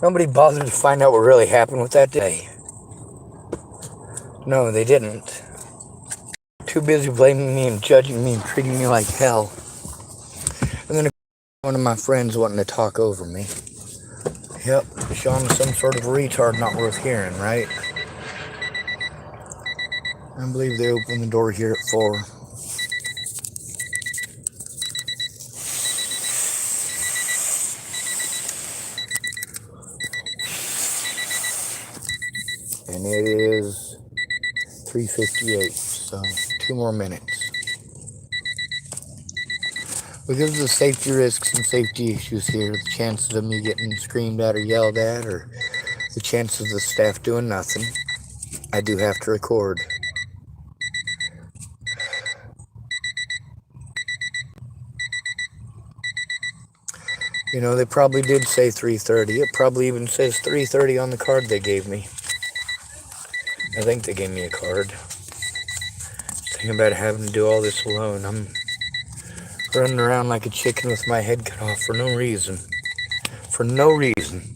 Nobody bothered to find out what really happened with that day. No, they didn't. Too busy blaming me and judging me and treating me like hell. And then one of my friends wanting to talk over me. Yep, Sean's some sort of retard not worth hearing, right? I believe they opened the door here at 4. And it is 3:58, so 2 more minutes. Because of the safety risks and safety issues here, the chances of me getting screamed at or yelled at, or the chances of the staff doing nothing, I do have to record. You know, they probably did say 3:30. It probably even says 3:30 on the card they gave me. I think they gave me a card. Thinking about having to do all this alone. I'm running around like a chicken with my head cut off for no reason. For no reason.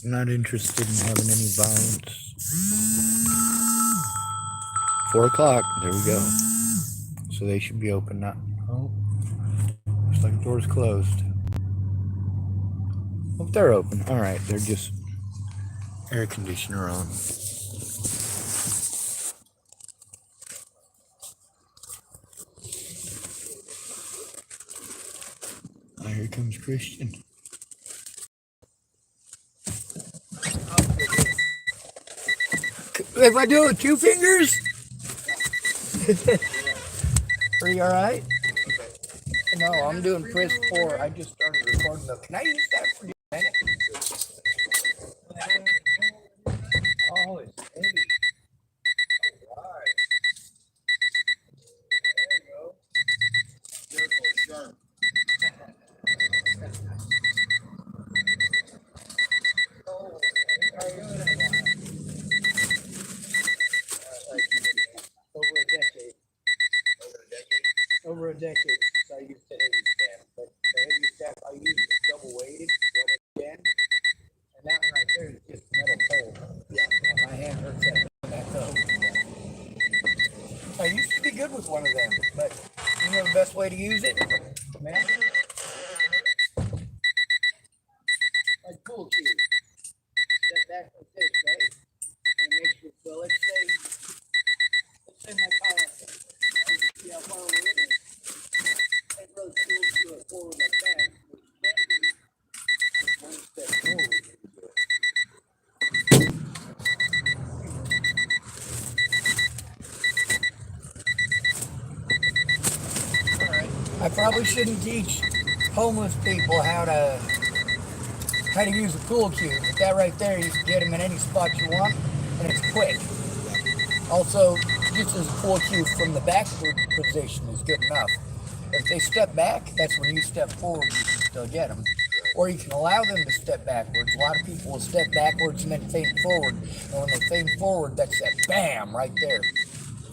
I'm not interested in having any violence. 4 o'clock. There we go. So they should be open now. Oh, looks like the door's closed. Oh, they're open. All right, they're just air conditioner on. Oh, here comes Christian. If I do it with 2 fingers? Are you alright? No, I'm doing press 4. I just started recording though. Can I use that for a minute? Oh, it's heavy. Alright. There you go. Careful, sharp. Oh, how are you doing? Over a decade since I used the heavy staff. But the heavy staff I use is double weighted, 1 again. And that one right there is just metal pole. Yeah. My hand hurts that though. I used to be good with one of them, but you know the best way to use it? Man. Like pool cue. Step back like this, right? And make sure, so let's say my pilot, see how far we're in it. I throw pool cue it forward like that, which you can do. One step forward. I probably shouldn't teach homeless people how to use a pool cue, but that right there, you can get them in any spot you want, and it's quick. Also, just as a pool cue from the backward position is good enough. If they step back, that's when you step forward, you can still get them. Or you can allow them to step backwards. A lot of people will step backwards and then feint forward, and when they feint forward, that's that BAM right there.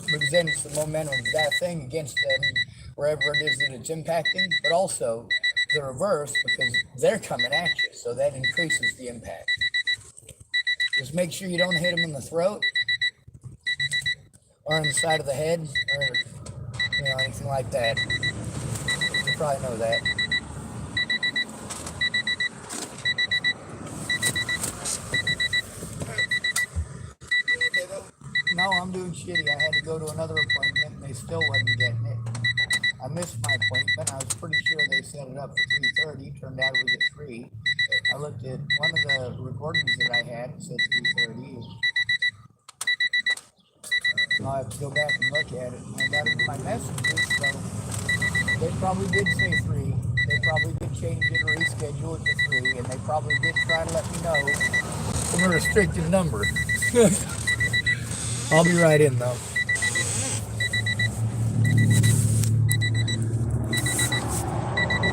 Because then it's the momentum of that thing against them, wherever it is that it's impacting, but also the reverse because they're coming at you, so that increases the impact. Just make sure you don't hit them in the throat or on the side of the head or anything like that. You probably know that. No, I'm doing shitty. I had to go to another appointment and they still wasn't getting it. I missed my appointment. I was pretty sure they set it up for 3:30. Turned out it was at 3. I looked at one of the recordings that I had. It said 3:30. I'll have to go back and look at it. I got it in my messages, so they probably did say 3. They probably did change it or reschedule it to 3, and they probably did try to let me know maximum restricted number. I'll be right in though.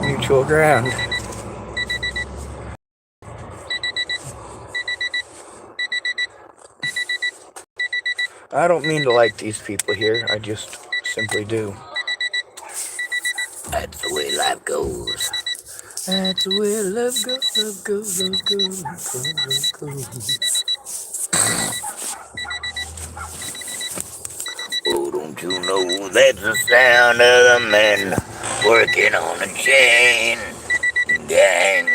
Mutual ground. I don't mean to like these people here. I just simply do. That's the way life goes. That's the way love goes, love goes, love goes. Oh, don't you know that's the sound of the men working on a chain gang?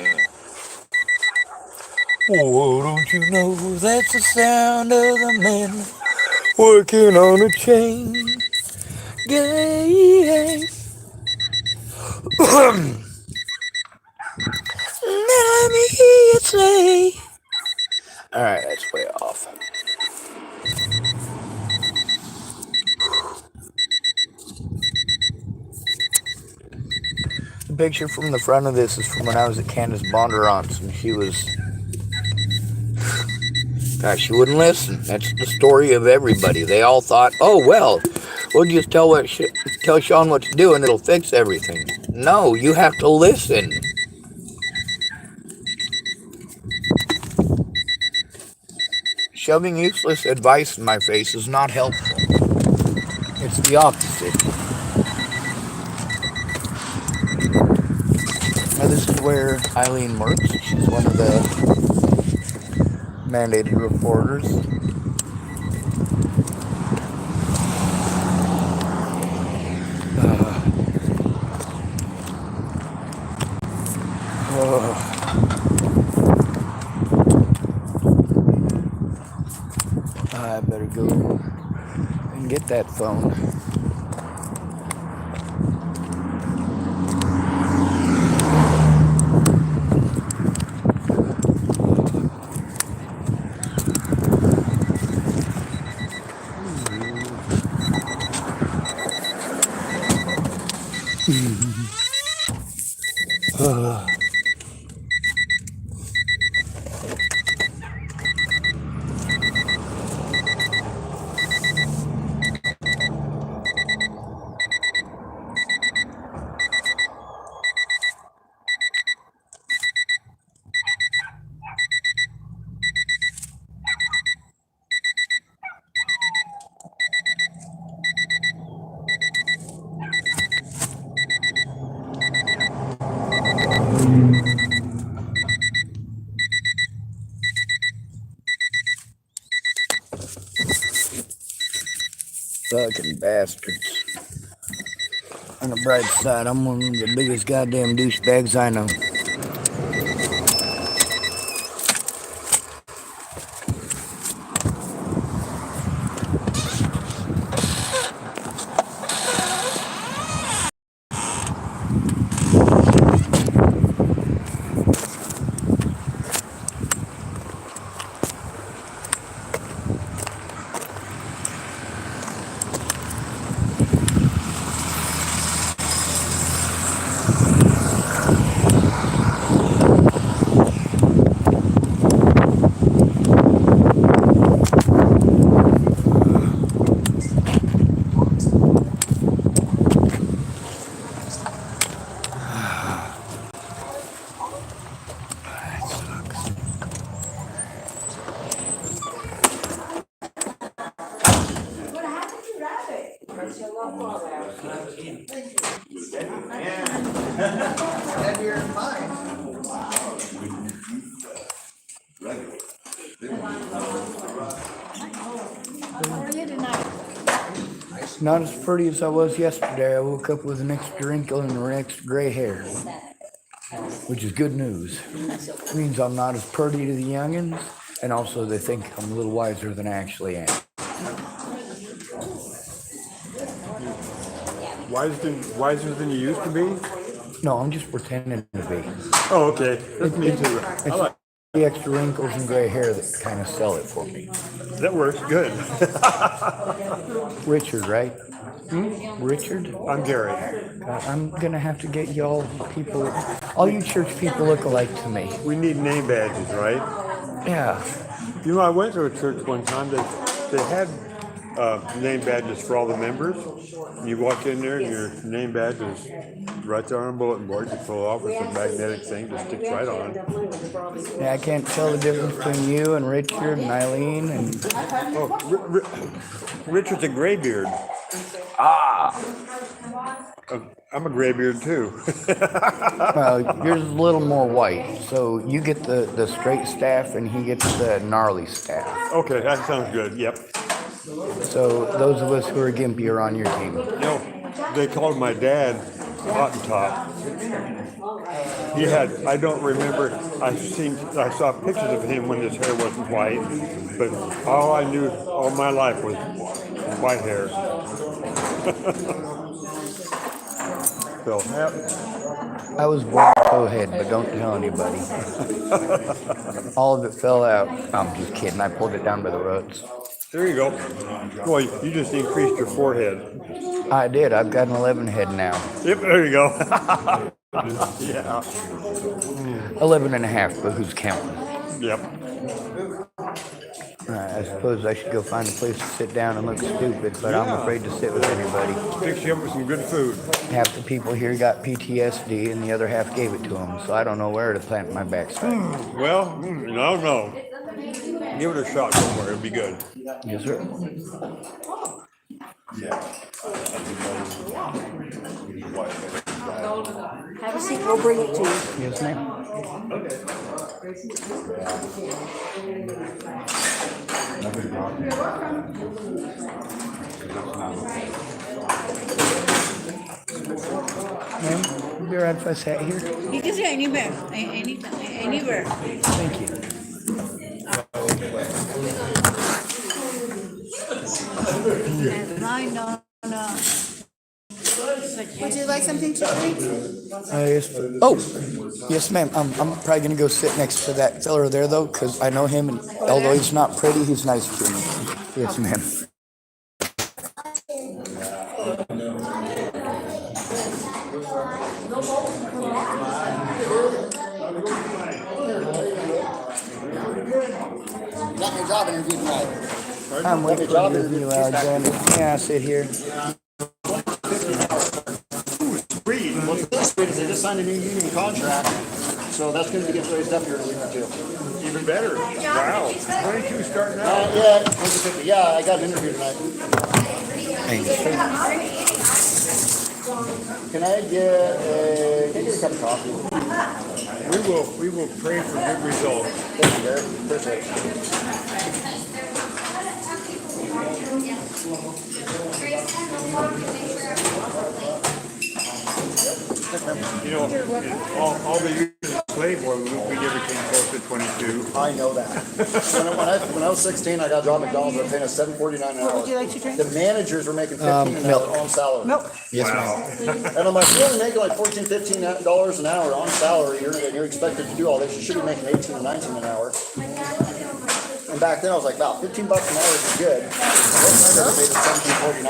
Oh, don't you know that's the sound of the men working on a chain gang? Let me hear you say. Alright, that's way off. The picture from the front of this is from when I was at Candace Bondurant's, and she wouldn't listen. That's the story of everybody. They all thought, oh well, we'll just tell Sean what to do and it'll fix everything. No, you have to listen. Shoving useless advice in my face is not helpful. It's the opposite. Now this is where Eileen works. She's one of the mandated reporters. I better go and get that phone. Fucking bastards. On the bright side, I'm one of the biggest goddamn douchebags I know. Not as pretty as I was yesterday. I woke up with an extra wrinkle and an extra gray hair, which is good news. It means I'm not as pretty to the youngins, and also they think I'm a little wiser than I actually am. Wiser than you used to be? No, I'm just pretending to be. Oh, okay. That's me too. It's the extra wrinkles and gray hair that kind of sell it for me. That works good. Richard, right? Richard? I'm Gary. I'm gonna have to get y'all you church people look alike to me. We need name badges, right? Yeah. You know, I went to a church one time that they had name badges for all the members. And you walk in there and your name badge is right there on a bulletin board. You pull it off with some magnetic thing that sticks right on. Yeah, I can't tell the difference between you and Richard and Eileen and Oh, Richard's a graybeard. I'm a graybeard too. well, yours is a little more white. So you get the straight staff and he gets the gnarly staff. Okay, that sounds good. Yep. So those of us who are gimpy are on your team. No, they called my dad Hottentot. He had, I don't remember, I saw pictures of him when his hair wasn't white, but all I knew all my life was white hair. So, yep. I was born co-head, but don't tell anybody. All of it fell out. I'm just kidding. I pulled it down by the roots. There you go. Boy, you just increased your forehead. I did. I've got an 11 head now. Yep, there you go. Yeah. 11 and a half, but who's counting? Yep. I suppose I should go find a place to sit down and look stupid, but I'm afraid to sit with anybody. Fix you up with some good food. Half the people here got PTSD and the other half gave it to them, so I don't know where to plant my backside. Well, no. Give it a shot somewhere. It'll be good. Yes, sir. Have a seat, we'll bring it to you. Yes, ma'am. Ma'am, would you right if I sat here? You can sit anywhere, anywhere. Thank you. And mine on, would you like something to drink? Yes. Yes, ma'am. I'm probably gonna go sit next to that fella there though, because I know him, and although he's not pretty, he's nice to me. Yes, ma'am. Got your job interview tonight. I'm waiting for you, Alexander. Yeah, I sit here. What's this week is they just signed a new union contract, so that's going to get raised up here in a week or two. Even better. Wow. 22 starting out. Yeah, 150. Yeah, I got an interview tonight. Thanks. Can I get a cup of coffee? We will pray for good results. Thank you, Derek. Appreciate You know, all the years of Playboy, we never came close to 22. I know that. when I was 16, I got a job at McDonald's. They were paying us $7.49 an hour. Would you like to drink? The managers were making $15 an hour on salary. Nope. Yes, ma'am. And I'm like, you're only making like $14, $15 an hour on salary. You're expected to do all this. You should be making 18 or 19 an hour. And back then I was like, wow, $15 an hour is good. Most I never made it $17.49.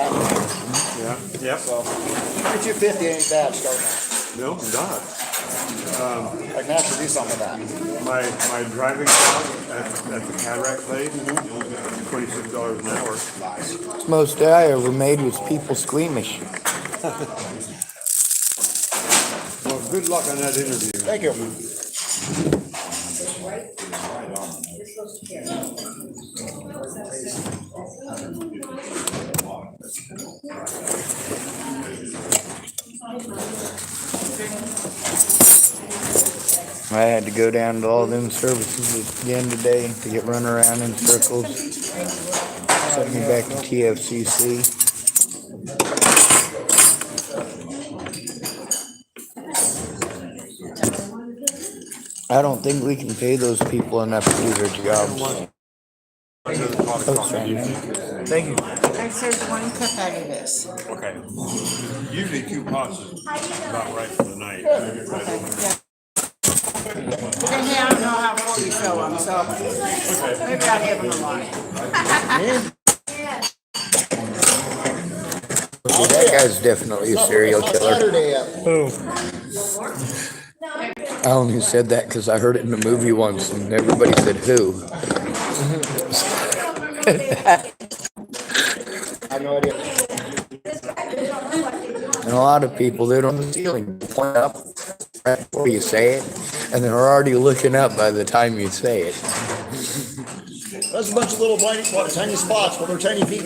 Yeah. Yep. So $22.50 ain't bad starting out. No, not. I can actually do something with that. My driving job at the cataract place, $26 an hour. Most I ever made was people squeamish. Well, good luck on that interview. Thank you. I had to go down to all them services again today to get run around in circles. Sent me back to TFCC. I don't think we can pay those people enough to do their jobs. Oh, sorry, ma'am. Thank you. I served one cup out of this. Okay. Usually 2 pots is about right for the night. Okay, yeah. But then I don't know how full you fill them, so maybe I'll have them a lot. That guy's definitely a serial killer. Saturday I only said that because I heard it in a movie once and everybody said who. I have no idea. And a lot of people, they don't the ceiling. Point up right before you say it, and they're already looking up by the time you say it. That's a bunch of little tiny spots with their tiny feet.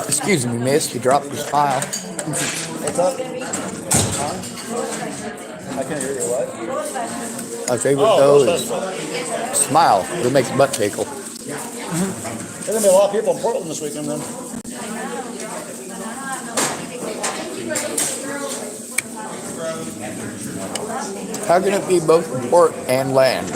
Excuse me, miss, you dropped your smile. What's up? Huh? I can't hear you. What? My favorite Oh, though Rose is Festival. smile. It makes butt tickle. There's gonna be a lot of people in Portland this weekend then. How can it be both port and land?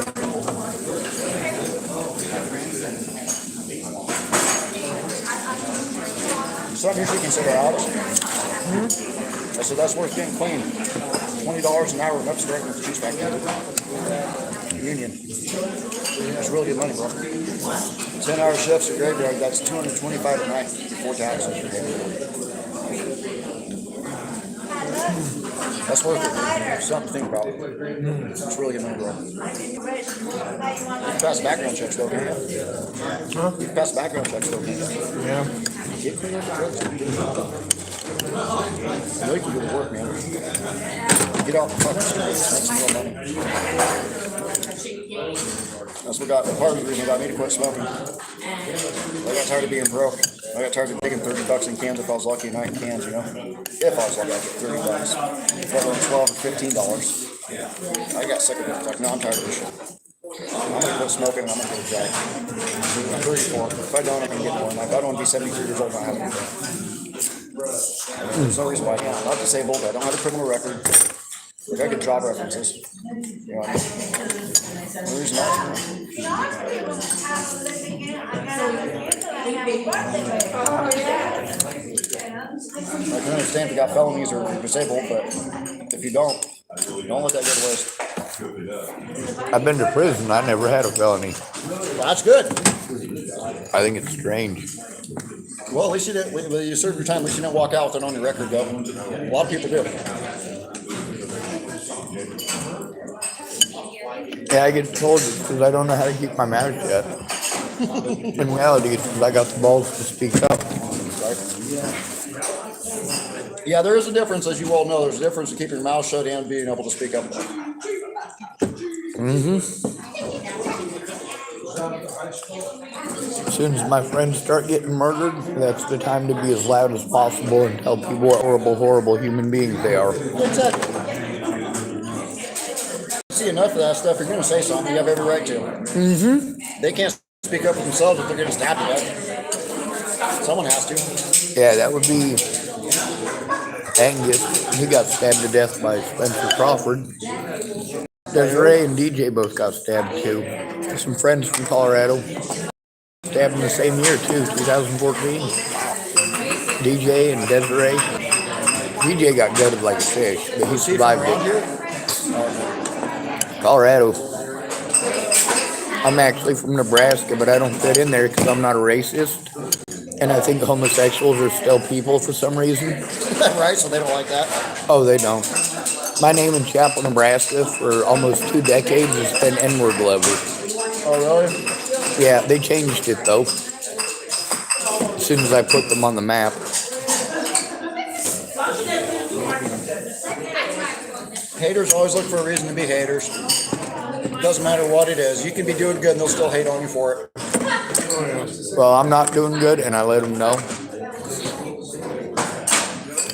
Something you should consider, Alex. I said that's worth getting clean. $20 an hour and up starting with the cheese factory. Union. That's really good money, bro. 10-hour shifts at graveyard, that's $225 a night before taxes. That's worth it. Something to think about. It's really good money, bro. You can pass background checks though, can't you? Huh? You can pass background checks though, can't you? Yeah. Get clean up the drugs. I know you can do the work, man. Get off the fucking streets, make some real money. That's what got part of the reason got me to quit smoking. I got tired of being broke. I got tired of taking $30 in cans if I was lucky a night in cans, you know. If I was lucky, I'd get $30. Let alone $12 or $15. I got sick of it. Like, no, I'm tired of this shit. I'm gonna quit smoking and I'm gonna get a job. I'm 34. If I don't, I'm gonna get one. Like, I don't want to be 73 years old and not have anything. There's no reason why I can't. I'm not disabled. I don't have a criminal record. Like, I get job references. You know, no reason not I can understand if you got felonies or you're disabled, but if you don't let that go to waste. I've been to prison. I never had a felony. Well, that's good. I think it's strange. Well, at least you didn't. When you serve your time, at least you didn't walk out with it on your record, though. A lot of people do. Yeah, I get told it because I don't know how to keep my mouth shut. In reality, it's because I got the balls to speak up. Right? Yeah, there is a difference, as you all know. There's a difference in keeping your mouth shut and being able to speak up. As soon as my friends start getting murdered, that's the time to be as loud as possible and tell people what horrible, horrible human beings they are. Exactly. See enough of that stuff, you're going to say something. You have every right to. They can't speak up for themselves if they're getting stabbed to death. Someone has to. Yeah, that would be Angus. He got stabbed to death by Spencer Crawford. Desiree and DJ both got stabbed too. Some friends from Colorado stabbed in the same year too, 2014. DJ and Desiree. DJ got gutted like a fish, but he survived it. Colorado. I'm actually from Nebraska, but I don't fit in there because I'm not a racist. And I think homosexuals are still people for some reason. Right, so they don't like that. Oh, they don't. My name in Chapel, Nebraska for almost 2 decades has been N-word lover. Oh, really? Yeah, they changed it though. As soon as I put them on the map. Haters always look for a reason to be haters. Doesn't matter what it is. You can be doing good and they'll still hate on you for it. Well, I'm not doing good, and I let them know.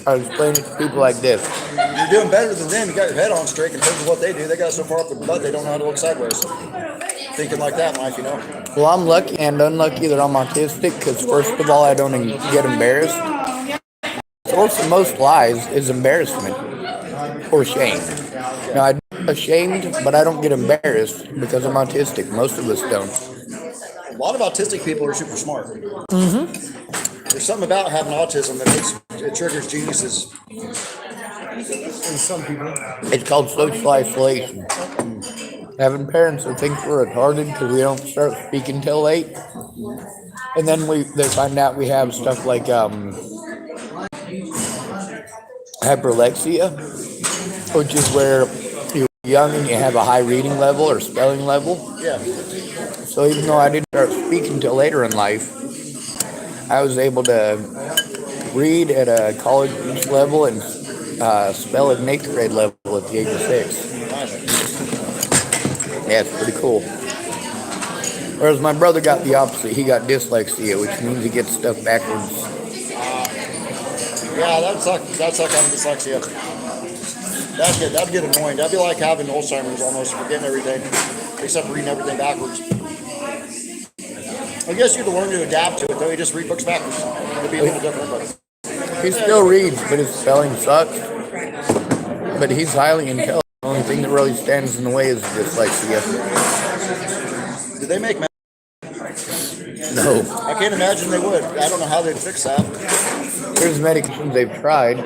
I explain it to people like this. You're doing better than them. You got your head on straight in terms of what they do. They got so far up their butt they don't know how to look sideways. Thinking like that in life, you know. Well, I'm lucky and unlucky that I'm autistic because, first of all, I don't get embarrassed. Source of most lies is embarrassment or shame. Now, I'm ashamed, but I don't get embarrassed because I'm autistic. Most of us don't. A lot of autistic people are super smart. There's something about having autism that it triggers geniuses. In some people. It's called social isolation. Having parents that think we're retarded because we don't start speaking till late. And then they find out we have stuff like hyperlexia, which is where you young and you have a high reading level or spelling level. Yeah. So even though I didn't start speaking till later in life, I was able to read at a college level and spell at an 8th grade level at the age of 6. Yeah, it's pretty cool. Whereas my brother got the opposite. He got dyslexia, which means he gets stuff backwards. Yeah, that'd suck having dyslexia. That'd get annoying. That'd be like having Alzheimer's almost, forgetting everything, except reading everything backwards. I guess you'd learn to adapt to it, though. You just read books backwards. It'd be a little different, but He still reads, but his spelling sucks. But he's highly intelligent. The only thing that really stands in the way is dyslexia. did they make? No. I can't imagine they would. I don't know how they'd fix that. There's medications they've tried.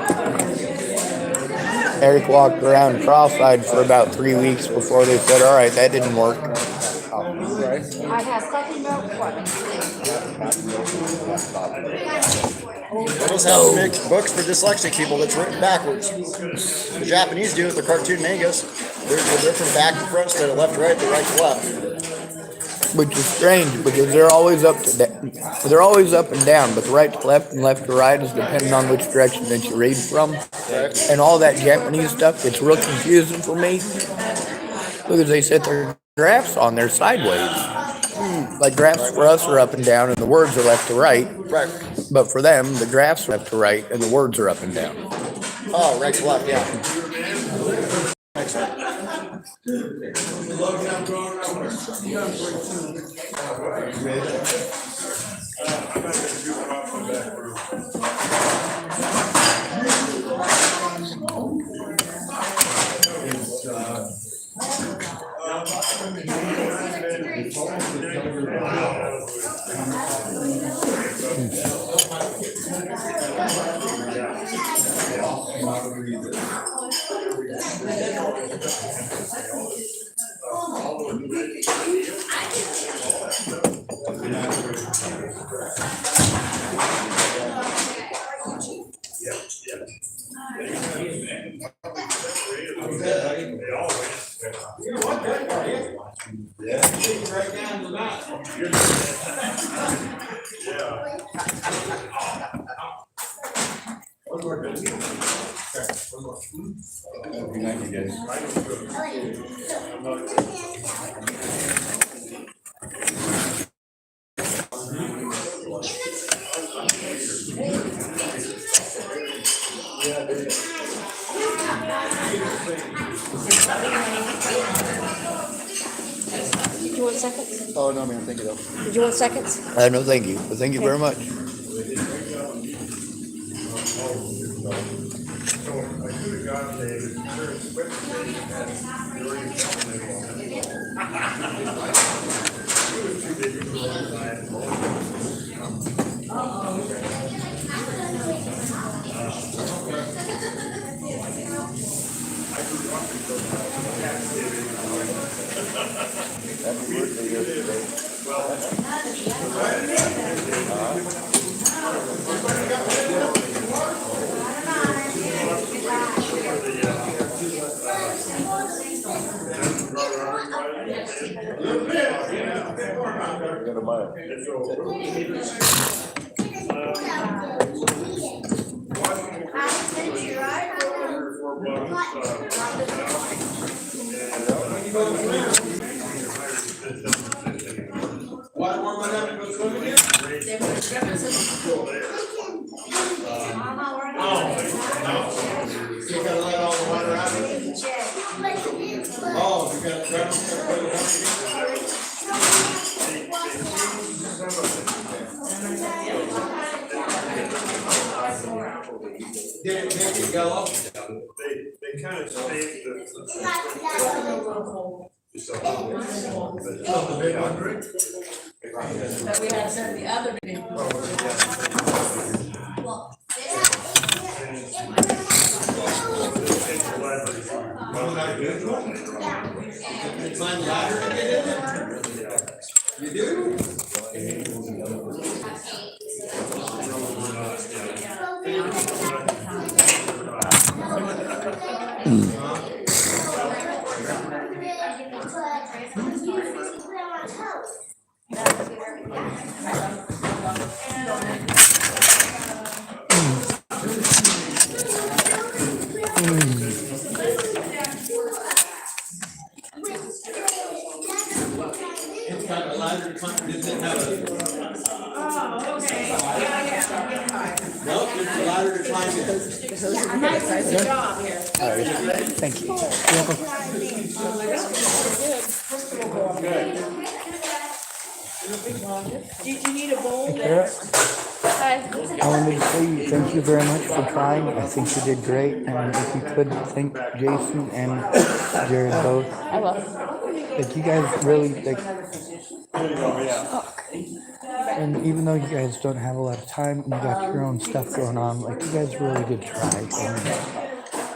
Eric walked around cross-eyed for about 3 weeks before they said, all right, that didn't work. I have coffee milk for They just have to make books for dyslexic people that's written backwards. The Japanese do it with their cartoon mangas. They're from back to front instead of left to right, to right to left. Which is strange because they're always up and down, but the right to left and left to right is depending on which direction that you read from. And all that Japanese stuff, it's real confusing for me because they set their graphs on there sideways. Like graphs for us are up and down and the words are left to right. Right. But for them, the graphs are left to right and the words are up and down. Oh, right to left, yeah. Makes sense. Did you want seconds? Oh, no, man, thank you, though. Did you want seconds? No, thank you. But thank you very much. Happy birthday yesterday. We're gonna buy it. They kind of saved the. But we had to send the other big. Thank you. Did you need a bowl? Kara, I wanted to say thank you very much for trying. I think you did great. And if you could thank Jason and Jared both. I will. Like you guys really like, and even though you guys don't have a lot of time and you got your own stuff going on, like you guys really did try.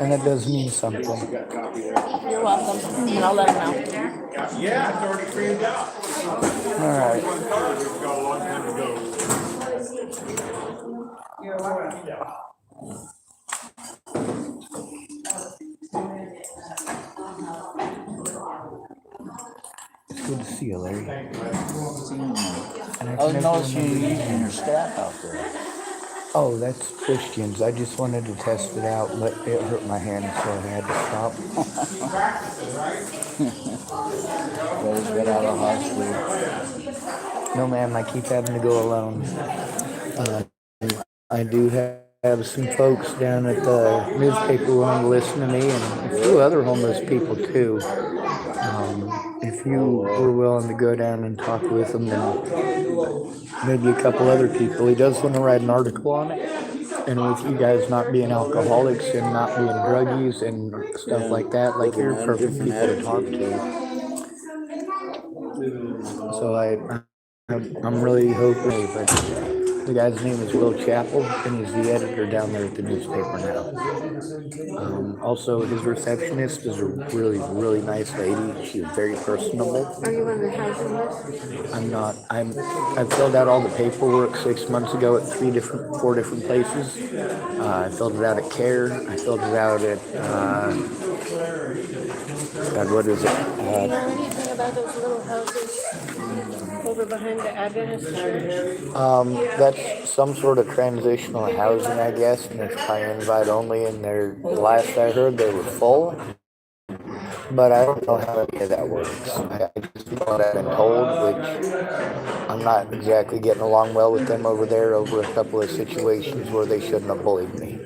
And that does mean something. You're welcome. And I'll let him know. Yeah, it's already cleaned out. All right. We've got a long time to go. It's good to see you, Larry. And I was noticing you using your staff out there. Oh, that's Christians. I just wanted to test it out, but it hurt my hand, so I had to stop. Brothers got out of hospital. No, ma'am, I keep having to go alone. I do have some folks down at the newspaper who want to listen to me, and a few other homeless people too. If you were willing to go down and talk with them, then maybe a couple other people. He does want to write an article on it. And with you guys not being alcoholics and not being druggies and stuff like that, like you're perfect people to talk to. So I'm really hoping, but the guy's name is Will Chappell, and he's the editor down there at the newspaper now. Also, his receptionist is a really, really nice lady. She's very personable. Are you on the housing list? I'm not. I filled out all the paperwork 6 months ago at 4 different places. I filled it out at CARE. I filled it out at God, what is it? Do you know anything about those little houses over behind the Adventist church? That's some sort of transitional housing, I guess, and it's by invite only. And last I heard, they were full. But I don't know how any of that works. I just know what I've been told, which I'm not exactly getting along well with them over there over a couple of situations where they shouldn't have bullied me.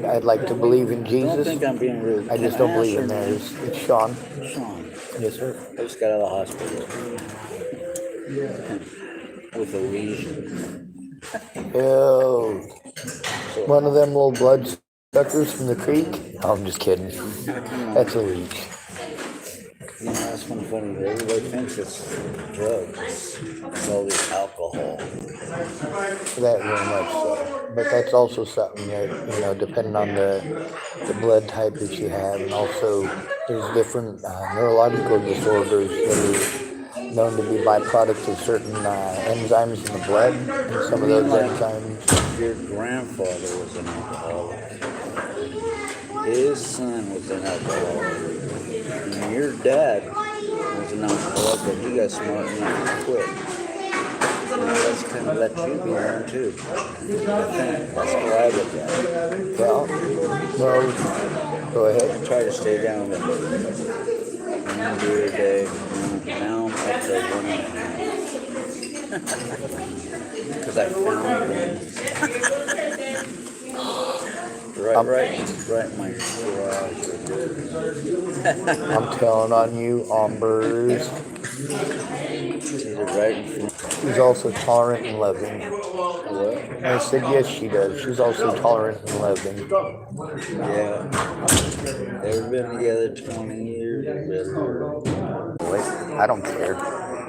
I'd like to believe in I don't Jesus. think I'm being rude. I just don't believe in theirs. It's Sean. Sean, Yes, sir. I just got out of the hospital. With a lesion. Ew. One of them little blood suckers from the creek? Oh, I'm just kidding. That's a leech. You know, that's one funny thing. Everybody thinks it's drugs. It's all this alcohol. That very much so. But that's also something that, depending on the blood type that you have, and also there's different neurological disorders that are known to be byproducts of certain enzymes in the blood, and some of those enzymes. Your grandfather was an alcoholic. His son was an alcoholic. And your dad was an alcoholic, but he got smart enough to quit. That's kind of let you be learned too. I think that's how I look at it. Well, go ahead. I try to stay down with it. One beer a day. Now I'm up to 1.5. Because I found it. Right in my garage. I'm telling on you, Ambers. Right in front. She's also tolerant and loving. What? I said, yes, she does. She's also tolerant and loving. Yeah. They've been together 20 years. I don't care.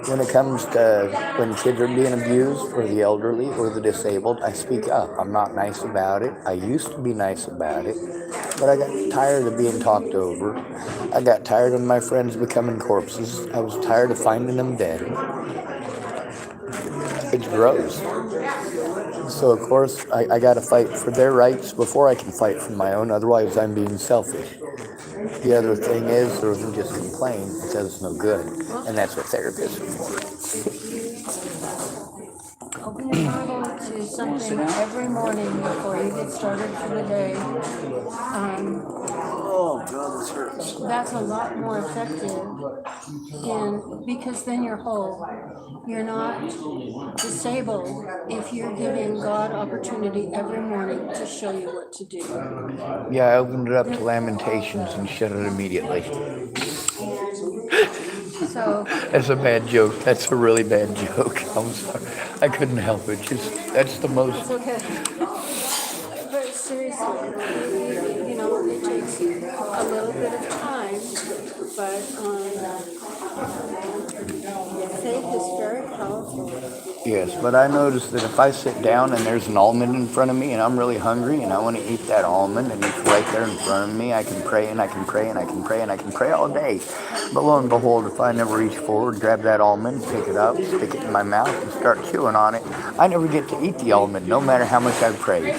When it comes to when kids are being abused, or the elderly, or the disabled, I speak up. I'm not nice about it. I used to be nice about it, but I got tired of being talked over. I got tired of my friends becoming corpses. I was tired of finding them dead. It's gross. So, of course, I got to fight for their rights before I can fight for my own. Otherwise, I'm being selfish. The other thing is, there wasn't just complain, it says it's no good. And that's what therapists are for. Open your Bible to something every morning before you get started for the day. Oh, God, this hurts. That's a lot more effective, and because then you're whole. You're not disabled if you're giving God opportunity every morning to show you what to do. Yeah, I opened it up to Lamentations and shut it immediately. So That's a bad joke. That's a really bad joke. I'm sorry. I couldn't help it. That's the most. it's okay. But seriously, you know, it takes a little bit of time, but faith is very powerful. Yes, but I noticed that if I sit down and there's an almond in front of me and I'm really hungry and I want to eat that almond and it's right there in front of me, I can pray and I can pray and I can pray and I can pray all day. But lo and behold, if I never reach forward, grab that almond, pick it up, stick it in my mouth and start chewing on it, I never get to eat the almond, no matter how much I pray.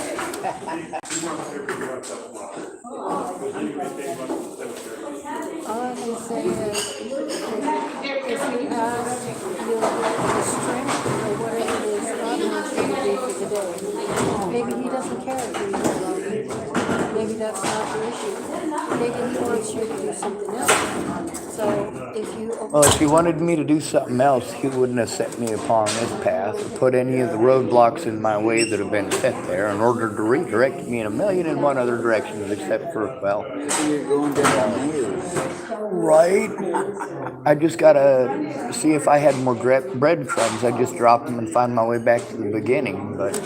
All I can say is, if you ask, you'll get the strength or whatever it is God wants you to do for the day. Maybe He doesn't care if you eat alone. Maybe that's not the issue. Maybe He wants you to do something else. So if you Well, if He wanted me to do something else, He wouldn't have set me upon this path or put any of the roadblocks in my way that have been set there in order to redirect me in 1,000,001 other directions except for, well, You're going down here. right. I just gotta see if I had more breadcrumbs. I just drop them and find my way back to the beginning. But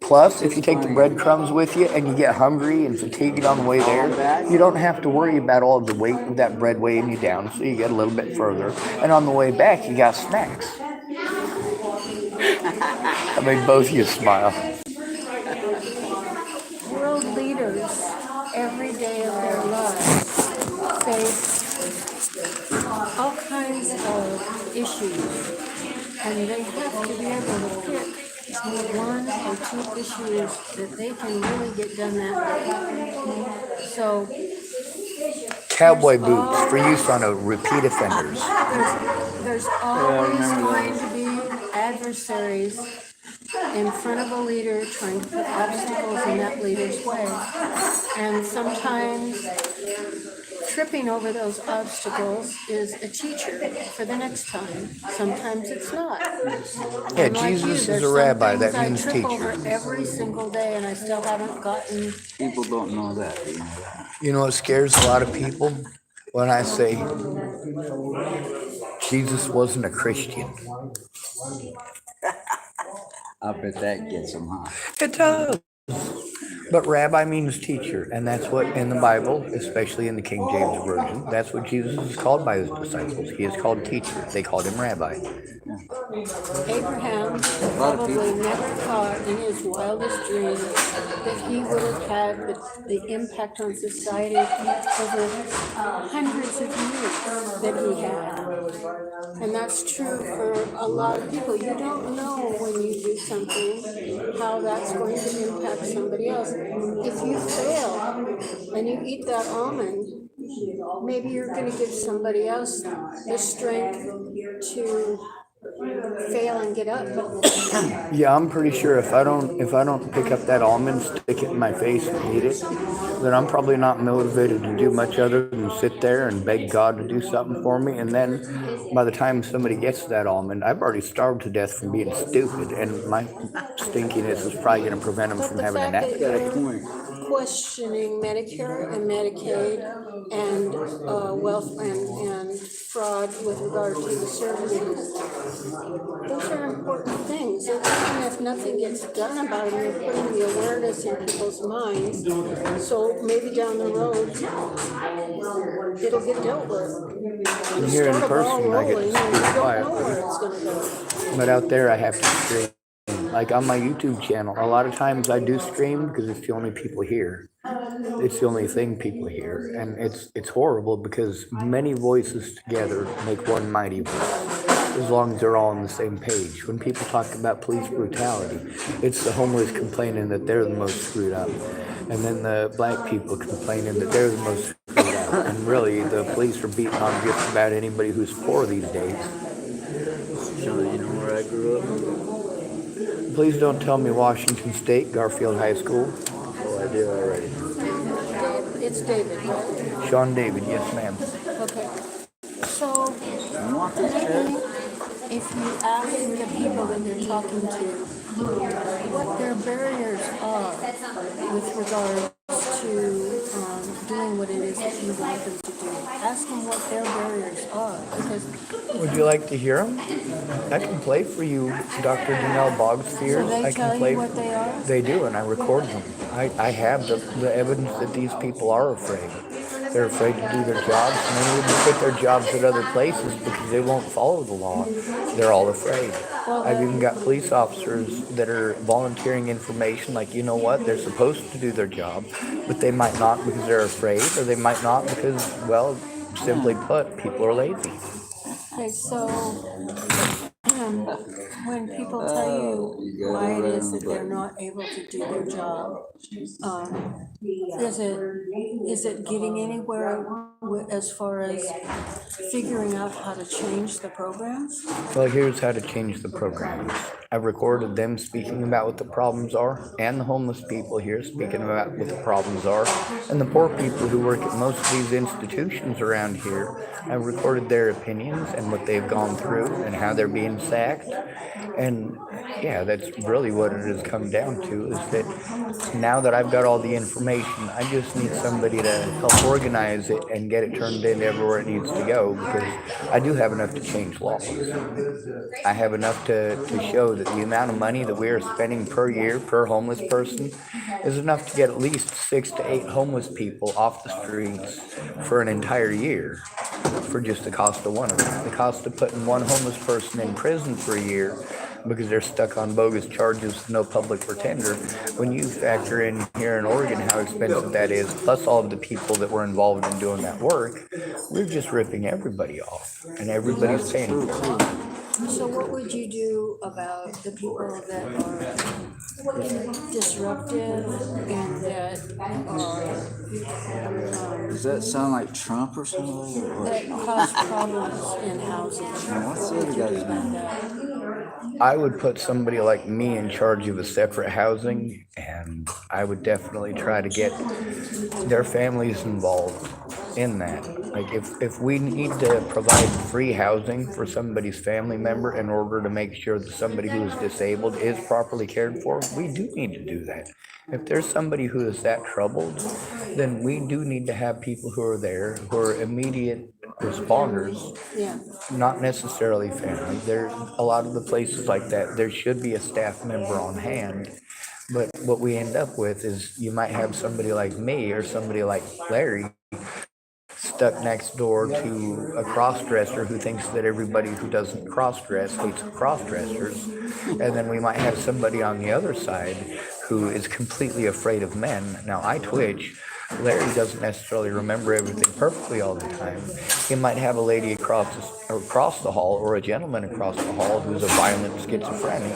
plus, if you take the breadcrumbs with you and you get hungry and fatigued on the way there, you don't have to worry about all of the weight of that bread weighing you down. So you get a little bit further, and on the way back, you got snacks. I made both of you smile. world leaders every day of their lives face all kinds of issues, and they have to be able to pick one or two issues that they can really get done that day. So Cowboy boots for use on a repeat offenders. there's always going to be adversaries in front of a leader trying to put obstacles in that leader's way. And sometimes tripping over those obstacles is a teacher for the next time. Sometimes it's not. Yeah, And like Jesus you, is there's a some rabbi. things That means I trip over teacher. every single day, and I still haven't gotten. People don't know that. You know that. You know what scares a lot of people? When I say Jesus wasn't a Christian. I bet that gets them high. It does. But rabbi means teacher, and that's what in the Bible, especially in the King James Version, that's what Jesus is called by his disciples. He is called teacher. They called him rabbi. Abraham probably never thought in his wildest dreams that he would have had the impact on society over hundreds of years that he had. And that's true for a lot of people. You don't know when you do something how that's going to impact somebody else. If you fail and you eat that almond, maybe you're going to give somebody else the strength to fail and get up. Yeah, I'm pretty sure if I don't pick up that almond, stick it in my face and eat it, then I'm probably not motivated to do much other than sit there and beg God to do something for me. And then by the time somebody gets that almond, I've already starved to death from being stupid, and my stinkiness is probably going to prevent them But from the having a fact nap. that you're questioning Medicare and Medicaid and wealth and fraud with regard to the services, those are important things. And even if nothing gets done about them, you're putting the awareness in people's minds. So maybe down the road, it'll get dealt with. You Here in start a ball person, I get to rolling, and speak you don't know quietly. where it's going to go. But out there, I have to scream. Like on my YouTube channel, a lot of times I do scream because it's the only people hear. It's the only thing people hear, and it's horrible because many voices together make one mighty voice. As long as they're all on the same page. When people talk about police brutality, it's the homeless complaining that they're the most screwed up. And then the black people complaining that they're the most screwed out. And really, the police are beating on just about anybody who's poor these days. So you know where I grew up? Please don't tell me Washington State, Garfield High School. Oh, I did already. It's David, right? Sean David, yes ma'am. Okay. So, maybe if you ask the people that you're talking to what their barriers are with regards to doing what it is that you want them to do, ask them what their barriers are. Because Would you like to hear them? I can play for you, Dr. Janelle Bogspheres. so they I tell can play. you what they are. They do, and I record them. I have the evidence that these people are afraid. They're afraid to do their jobs, and they wouldn't quit their jobs at other places because they won't follow the law. They're all afraid. I've even got police officers that are volunteering information like, you know what, they're supposed to do their job, but they might not because they're afraid, or they might not because, well, simply put, people are lazy. Okay, so when people tell you why it is that they're not able to do their job, is it getting anywhere as far as figuring out how to change the programs? Well, here's how to change the programs. I've recorded them speaking about what the problems are, and the homeless people here speaking about what the problems are, and the poor people who work at most of these institutions around here. I've recorded their opinions and what they've gone through and how they're being sacked. And yeah, that's really what it has come down to, is that now that I've got all the information, I just need somebody to help organize it and get it turned in everywhere it needs to go, because I do have enough to change laws. I have enough to show that the amount of money that we are spending per year per homeless person is enough to get at least 6 to 8 homeless people off the streets for an entire year for just the cost of one of them. The cost of putting one homeless person in prison for a year because they're stuck on bogus charges with no public pretender. When you factor in here in Oregon how expensive that is, plus all of the people that were involved in doing that work, we're just ripping everybody off, and everybody's paying for it. So what would you do about the people that are disruptive and that are Does that sound like Trump or something? Or that cause problems in housing? what's the other guy's name? I would put somebody like me in charge of a separate housing, and I would definitely try to get their families involved in that. Like if we need to provide free housing for somebody's family member in order to make sure that somebody who is disabled is properly cared for, we do need to do that. If there's somebody who is that troubled, then we do need to have people who are there, who are immediate responders, Yeah. not necessarily family. There's a lot of the places like that, there should be a staff member on hand. But what we end up with is you might have somebody like me or somebody like Larry stuck next door to a cross-dresser who thinks that everybody who doesn't cross-dress hates cross-dressers. And then we might have somebody on the other side who is completely afraid of men. Now, I twitch. Larry doesn't necessarily remember everything perfectly all the time. He might have a lady across the hall or a gentleman across the hall who's a violent schizophrenic.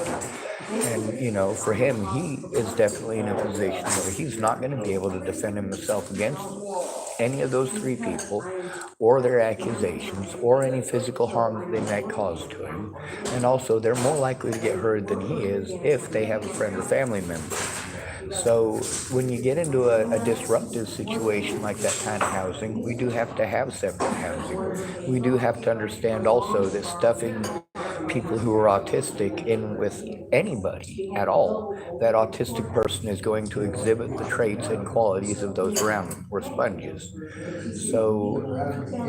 And, you know, for him, he is definitely in a position where he's not going to be able to defend himself against any of those 3 people or their accusations or any physical harm that they might cause to him. And also, they're more likely to get hurt than he is if they have a friend or family member. So when you get into a disruptive situation like that kind of housing, we do have to have separate housing. We do have to understand also that stuffing people who are autistic in with anybody at all, that autistic person is going to exhibit the traits and qualities of those around them. We're sponges. So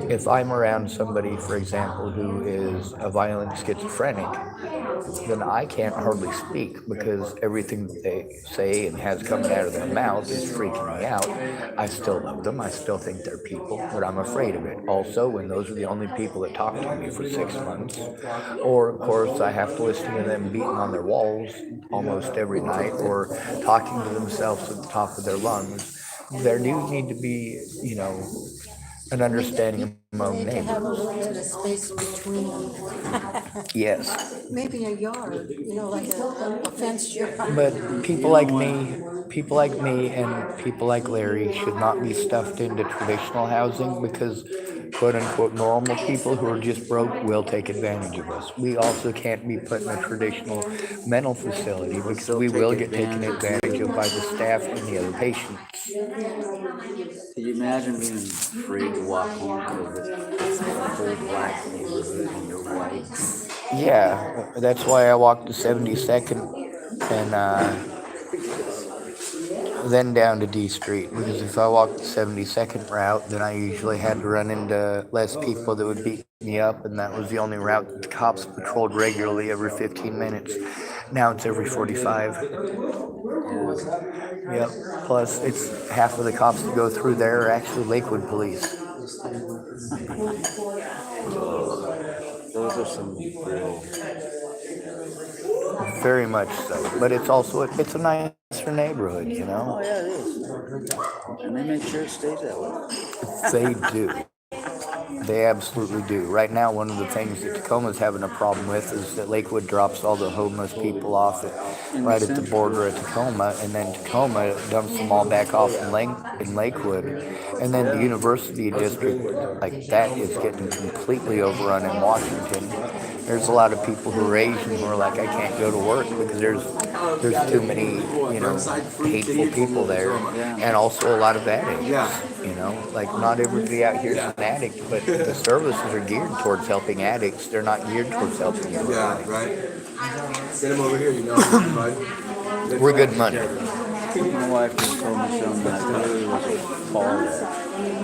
if I'm around somebody, for example, who is a violent schizophrenic, then I can't hardly speak because everything that they say and has coming out of their mouth is freaking me out. I still love them. I still think they're people, but I'm afraid of it. Also, when those are the only people that talk to me for 6 months, or of course I have to listen to them beating on their walls almost every night or talking to themselves at the top of their lungs, there do need to be, you know, an understanding own Need to have a neighbor. little bit of space between them. Yes. Maybe a yard, like a fenced yard. But people like me and people like Larry should not be stuffed into traditional housing because quote unquote normal people who are just broke will take advantage of us. We also can't be put in a traditional mental facility because we will get taken advantage of by the staff and the other patients. Can you imagine being afraid to walk home because it's a whole black neighborhood and you're white? Yeah, that's why I walked to 72nd and then down to D Street, because if I walked the 72nd route, then I usually had to run into less people that would beat me up, and that was the only route that the cops patrolled regularly every 15 minutes. Now it's every 45. Yep. Plus, it's half of the cops that go through there are actually Lakewood police. Those are some real. Very much so. But it's also it's a nicer neighborhood, Oh yeah, it is. And they make sure it stays that way. They do. They absolutely do. Right now, one of the things that Tacoma's having a problem with is that Lakewood drops all the homeless people off right at the border of Tacoma, and then Tacoma dumps them all back off in Lakewood. And then the University District, like that, is getting completely overrun in Washington. There's a lot of people who are Asian who are like, I can't go to work because there's too many, hateful people there, and also a lot of addicts. Like not everybody out here is an addict, but the services are geared towards helping addicts. They're not geared towards helping everybody. Yeah, right. Get him over here, bud. We're good money. My wife just told me something that really was a fall.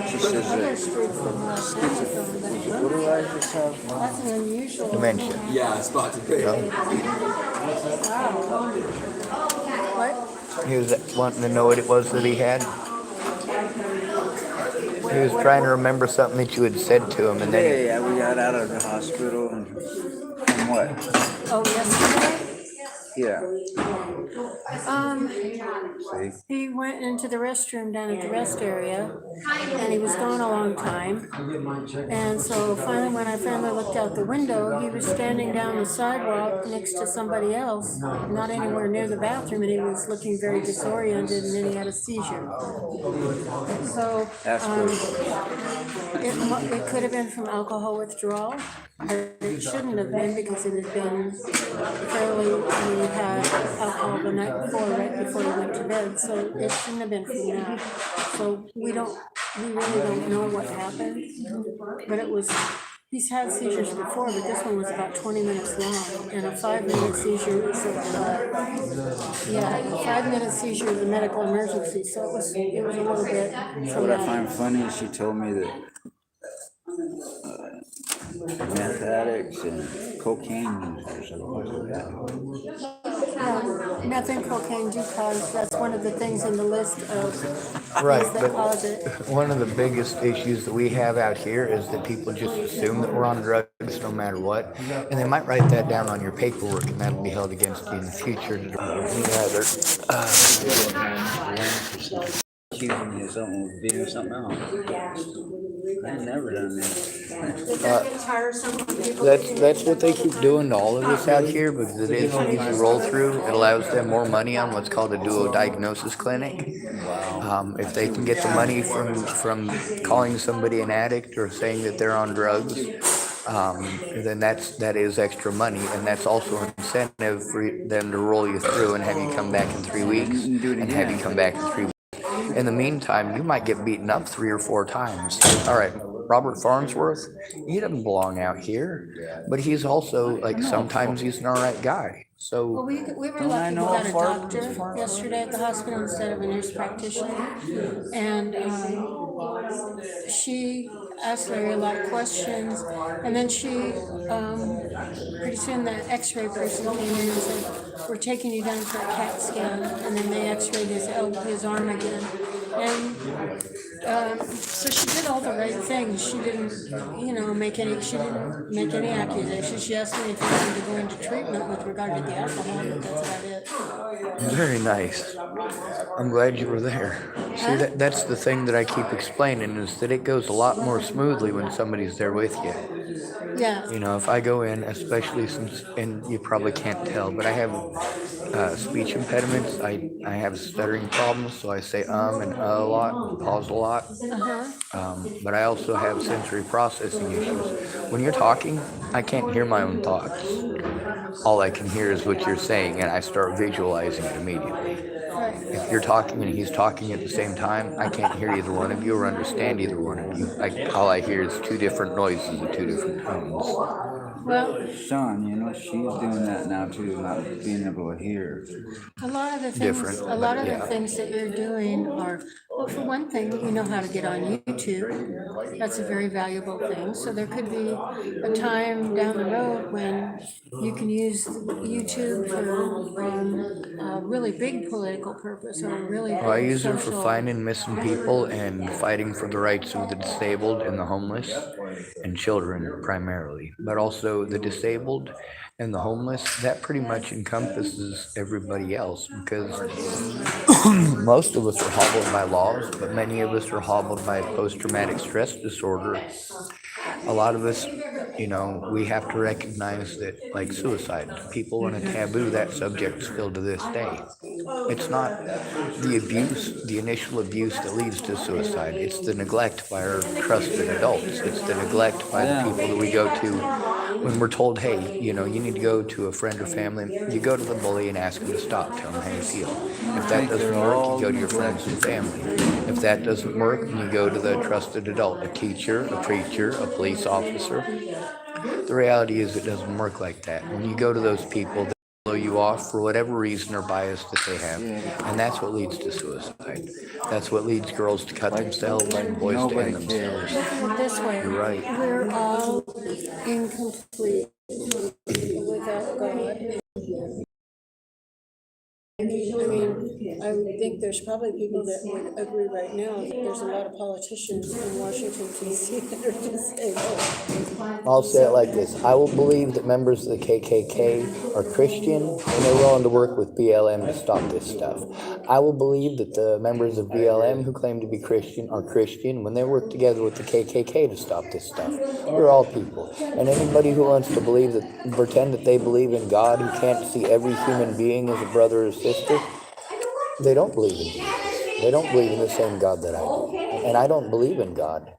She says that what do I just have? That's an unusual. Dementia. Yeah, spot to pay. What? He was wanting to know what it was that he had. He was trying to remember something that you had said to him, and then Yeah, we got out of the hospital and what? Oh, yesterday? Yeah. He went into the restroom down at the rest area, and he was gone a long time. And so finally, when I finally looked out the window, he was standing down the sidewalk next to somebody else, not anywhere near the bathroom, and he was looking very disoriented, and then he had a seizure. So it could have been from alcohol withdrawal, but it shouldn't have been because it had been he had alcohol the night before, right before he went to bed, so it shouldn't have been from that. So we really don't know what happened, but he's had seizures before, but this one was about 20 minutes long, and a 5-minute seizure is 5-minute seizure is a medical emergency, so it was a little bit from What I that. find funny is she told me that meth addicts and cocaine users are the ones who got Meth and cocaine do cause, that's one of the things in the list of right, things that but cause it. one of the biggest issues that we have out here is that people just assume that we're on drugs no matter what, and they might write that down on your paperwork, and that'll be held against you in the future. accusing me of something, of being something else. I've never done that. That's what they keep doing to all of us out here because it is an easy roll through. It allows them more money on what's called a duo diagnosis clinic. If they can get the money from calling somebody an addict or saying that they're on drugs, then that is extra money, and that's also an incentive for them to roll you through and have you come back in 3 weeks and have you come back in 3 weeks. In the meantime, you might get beaten up 3 or 4 times. All right, Robert Farnsworth, he doesn't belong out here, but he's also sometimes he's an all right guy. So Well, we were lucky, we got a doctor yesterday at the hospital instead of a nurse practitioner. And she asked Larry a lot of questions. And then she, pretty soon the x-ray person came in and said, we're taking you down for a CAT scan. And then they x-rayed his arm again. And So she did all the right things. She didn't, she didn't make any accusations. She asked me if I wanted to go into treatment with regard to the alcohol, but that's about it. Very nice. I'm glad you were there. See, that's the thing that I keep explaining is that it goes a lot more smoothly when somebody's there with you. Yeah. You know, if I go in, especially since, and you probably can't tell, but I have speech impediments. I have stuttering problems, so I say and a lot, and pause a lot. But I also have sensory processing issues. When you're talking, I can't hear my own thoughts. All I can hear is what you're saying, and I start visualizing it immediately. If you're talking and he's talking at the same time, I can't hear either one of you or understand either one of you. All I hear is two different noises and two different tones. Well, Sean, you know, she's doing that now too, not being able to hear. a lot of the things, Different, the things that you're doing are, well, for one thing, you know how to get on YouTube. That's a very valuable thing. So there could be a time down the road when you can use YouTube for a really big political purpose or a really big Well, I use it for social- finding missing people and fighting for the rights of the disabled and the homeless and children primarily, but also the disabled and the homeless. That pretty much encompasses everybody else because most of us are hobbled by laws, but many of us are hobbled by post-traumatic stress disorder. A lot of us, you know, we have to recognize that, like suicide, people want to taboo that subject still to this day. It's not the abuse, the initial abuse that leads to suicide. It's the neglect by our trusted adults. It's the neglect by the people that we go to when we're told, hey, you know, you need to go to a friend or family. You go to the bully and ask him to stop, tell him how you feel. If that doesn't work, you go to your friends and family. If that doesn't work, you go to the trusted adult, a teacher, a preacher, a police officer. The reality is it doesn't work like that. When you go to those people, they blow you off for whatever reason or bias that they have. And that's what leads to suicide. That's what leads girls to cut themselves and boys to end themselves. Look at it this way. You're right. We're all incomplete without God. I mean, I would think there's probably people that would agree right now that there's a lot of politicians in Washington DC that are disabled. I'll say it like this. I will believe that members of the KKK are Christian and they're willing to work with BLM to stop this stuff. I will believe that the members of BLM who claim to be Christian are Christian when they work together with the KKK to stop this stuff. We're all people. And anybody who wants to believe that, pretend that they believe in God, who can't see every human being as a brother or sister, they don't believe in Jesus. They don't believe in the same God that I do. And I don't believe in God.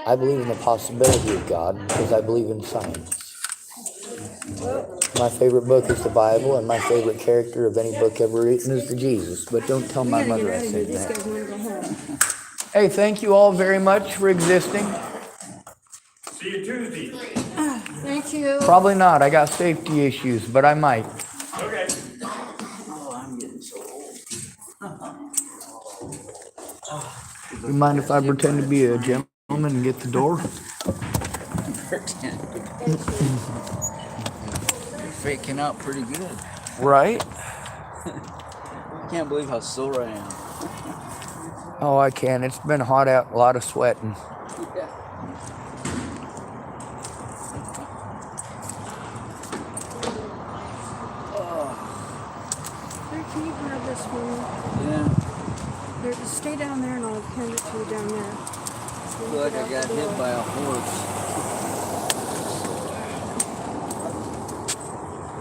I believe in the possibility of God because I believe in science. My favorite book is the Bible, and my favorite character of any book ever written is the Jesus. But don't tell my mother I said These that. guys want to go home. Hey, thank you all very much for existing. See you Tuesday. Thank you. Probably not. I got safety issues, but I might. Okay. You mind if I pretend to be a gentleman and get the door? You're faking out pretty good. Right? I can't believe how sore I am. Oh, I can. It's been hot out, a lot of sweating. Here, can you grab this one? Yeah. Here, stay down there and I'll hand it to you down there. I feel like I got hit by a horse.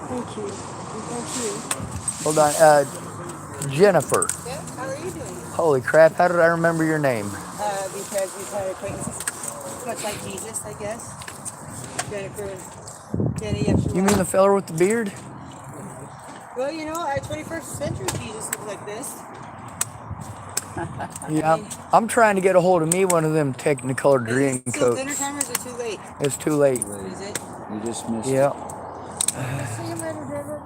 Thank you. Thank you. Hold on. Jennifer. Yeah, how are you doing? Holy crap, how did I remember your name? Because we've had acquaintances, much like Jesus, I guess. Jennifer and Jenny, You mean the feller with the beard? well, you know, our 21st century Jesus looked like this. Yeah, I'm trying to get a hold of me one of them Technicolor dream Is it still dinner coats. time or is it too late? It's too late. Is it? You just missed it. Yeah, See you later, David.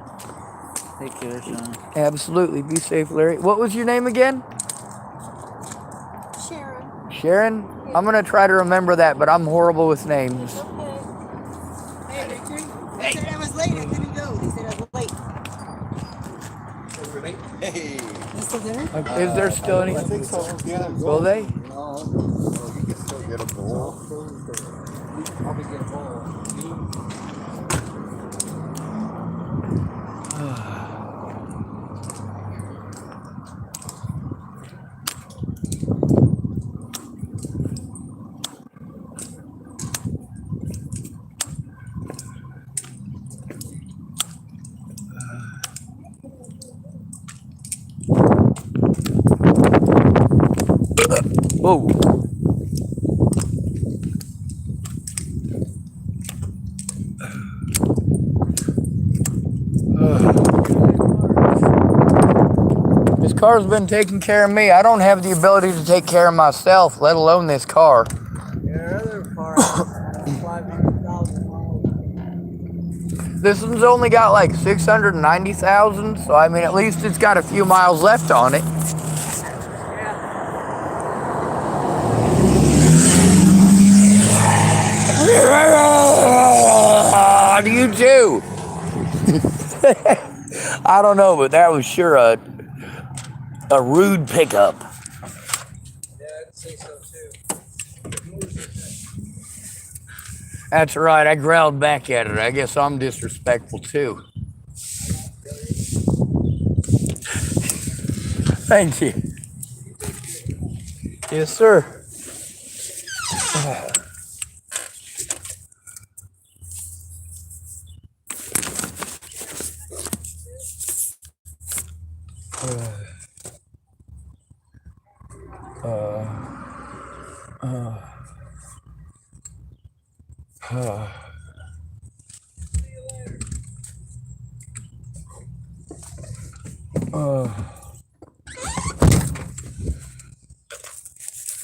Take care, Sean. absolutely. Be safe, Larry. What was your name again? Sharon. Sharon? I'm gonna try to remember that, but I'm horrible with names. Okay. Hey, Richard. They said I was late. I couldn't go. They said I was late. Hey. Is still dinner? Is there still any? I think so. Yeah. Will they? No, Oh, you can still get a bowl. Probably get a bowl. Whoa. This car's been taking care of me. I don't have the ability to take care of myself, let alone this car. Your other car has 500,000 miles. This one's only got like 690,000, so I mean, at least it's got a few miles left on it. You too. I don't know, but that was sure a rude pickup. Yeah, I'd say so too. That's right. I growled back at it. I guess I'm disrespectful too. Thank you. Yes, sir.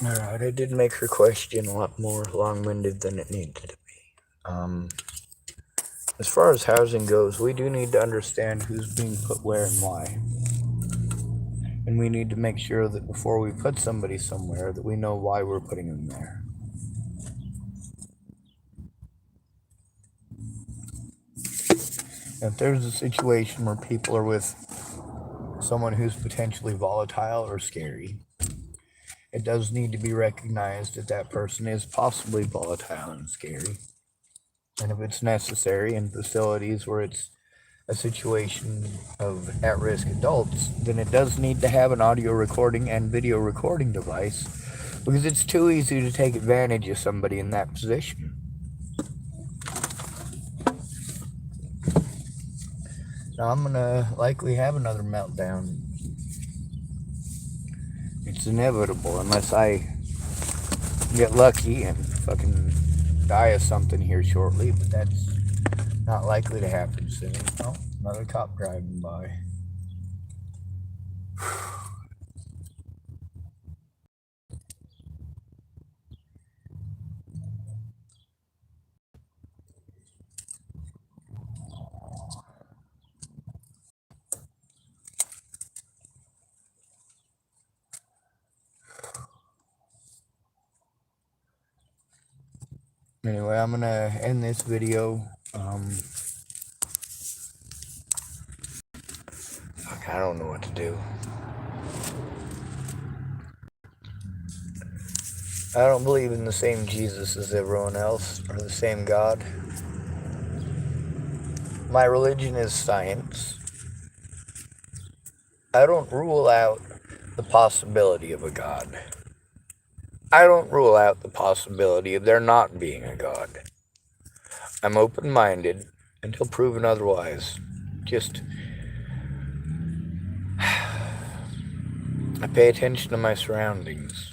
Alright, I did make her question a lot more long-winded than it needed to be. As far as housing goes, we do need to understand who's being put where and why. And we need to make sure that before we put somebody somewhere, that we know why we're putting them there. If there's a situation where people are with someone who's potentially volatile or scary, it does need to be recognized that that person is possibly volatile and scary. And if it's necessary in facilities where it's a situation of at-risk adults, then it does need to have an audio recording and video recording device, because it's too easy to take advantage of somebody in that position. Now I'm gonna likely have another meltdown. It's inevitable unless I get lucky and fucking die of something here shortly, but that's not likely to happen soon. Oh, another cop driving by. Anyway, I'm gonna end this video. Fuck, I don't know what to do. I don't believe in the same Jesus as everyone else, or the same God. My religion is science. I don't rule out the possibility of a God. I don't rule out the possibility of there not being a God. I'm open-minded until proven otherwise. Just, I pay attention to my surroundings.